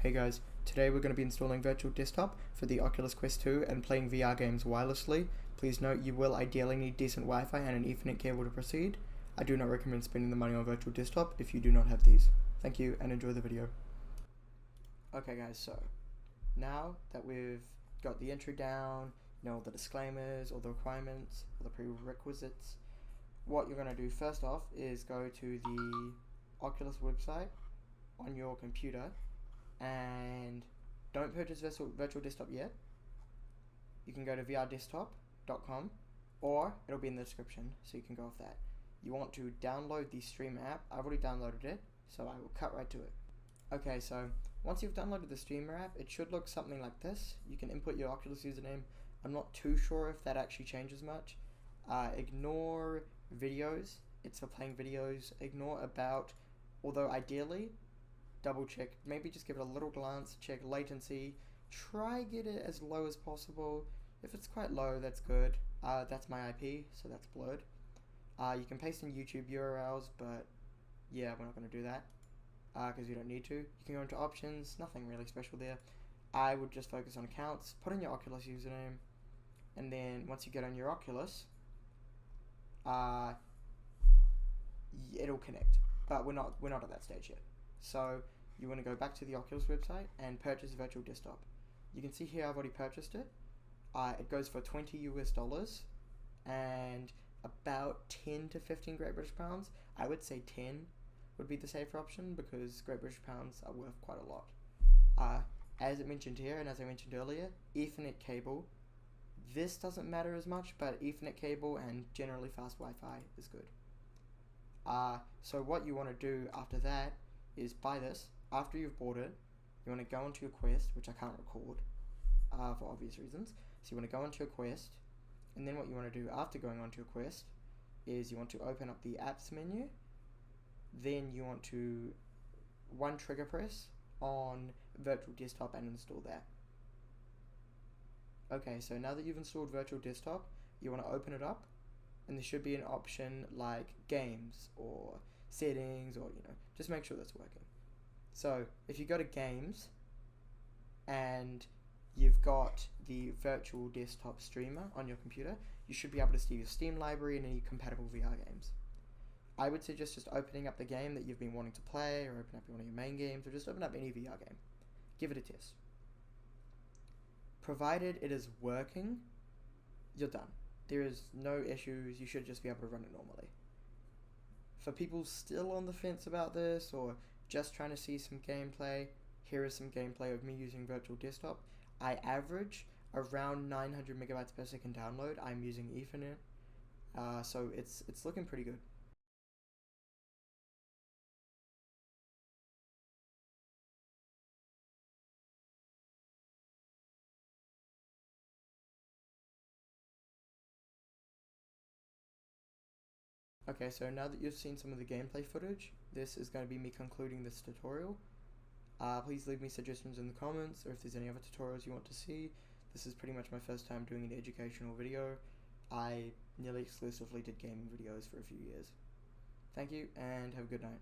Hey guys, today we're going to be installing Virtual Desktop for the Oculus Quest 2 and playing VR games wirelessly. Please note you will ideally need decent Wi-Fi and an Ethernet cable to proceed. I do not recommend spending the money on Virtual Desktop if you do not have these. Thank you and enjoy the video. Okay guys, so now that we've got the intro down, you know, all the disclaimers, all the requirements, all the prerequisites, what you're going to do first off is go to the Oculus website on your computer and don't purchase Virtual Desktop yet. You can go to vrdesktop.com or it'll be in the description, so you can go off that. You want to download the Stream app. I've already downloaded it, so I will cut right to it. Okay, so once you've downloaded the Streamer app, it should look something like this. You can input your Oculus username. I'm not too sure if that actually changes much. Ignore videos. It's for playing videos. Ignore about, although ideally, double check, maybe just give it a little glance, check latency, try get it as low as possible. If it's quite low, that's good. That's my IP, so that's blurred. You can paste in YouTube URLs, but yeah, we're not going to do that because you don't need to. You can go into options, nothing really special there. I would just focus on accounts, put in your Oculus username, and then once you get on your Oculus, it'll connect, but we're not at that stage yet. So you want to go back to the Oculus website and purchase Virtual Desktop. You can see here I've already purchased it. It goes for $20 US and about 10 to 15 Great British pounds. I would say 10 would be the safer option because Great British pounds are worth quite a lot. As it mentioned here and as I mentioned earlier, Ethernet cable. This doesn't matter as much, but Ethernet cable and generally fast Wi-Fi is good. So what you want to do after that is buy this. After you've bought it, you want to go onto your Quest, which I can't record for obvious reasons. So you want to go onto your Quest, and then what you want to do after going onto your Quest is you want to open up the apps menu. Then you want to one trigger press on Virtual Desktop and install that. Okay, so now that you've installed Virtual Desktop, you want to open it up, and there should be an option like games or settings, or just make sure that's working. So if you go to games and you've got the Virtual Desktop streamer on your computer, you should be able to see your Steam library and any compatible VR games. I would suggest just opening up the game that you've been wanting to play, or open up one of your main games, or just open up any VR game. Give it a test. Provided it is working, you're done. There is no issues. You should just be able to run it normally. For people still on the fence about this or just trying to see some gameplay, here is some gameplay of me using Virtual Desktop. I average around 900 megabytes per second download. I'm using Ethernet, so it's looking pretty good. Okay, so now that you've seen some of the gameplay footage, this is going to be me concluding this tutorial. Please leave me suggestions in the comments, or if there's any other tutorials you want to see. This is pretty much my first time doing an educational video. I nearly exclusively did gaming videos for a few years. Thank you, and have a good night.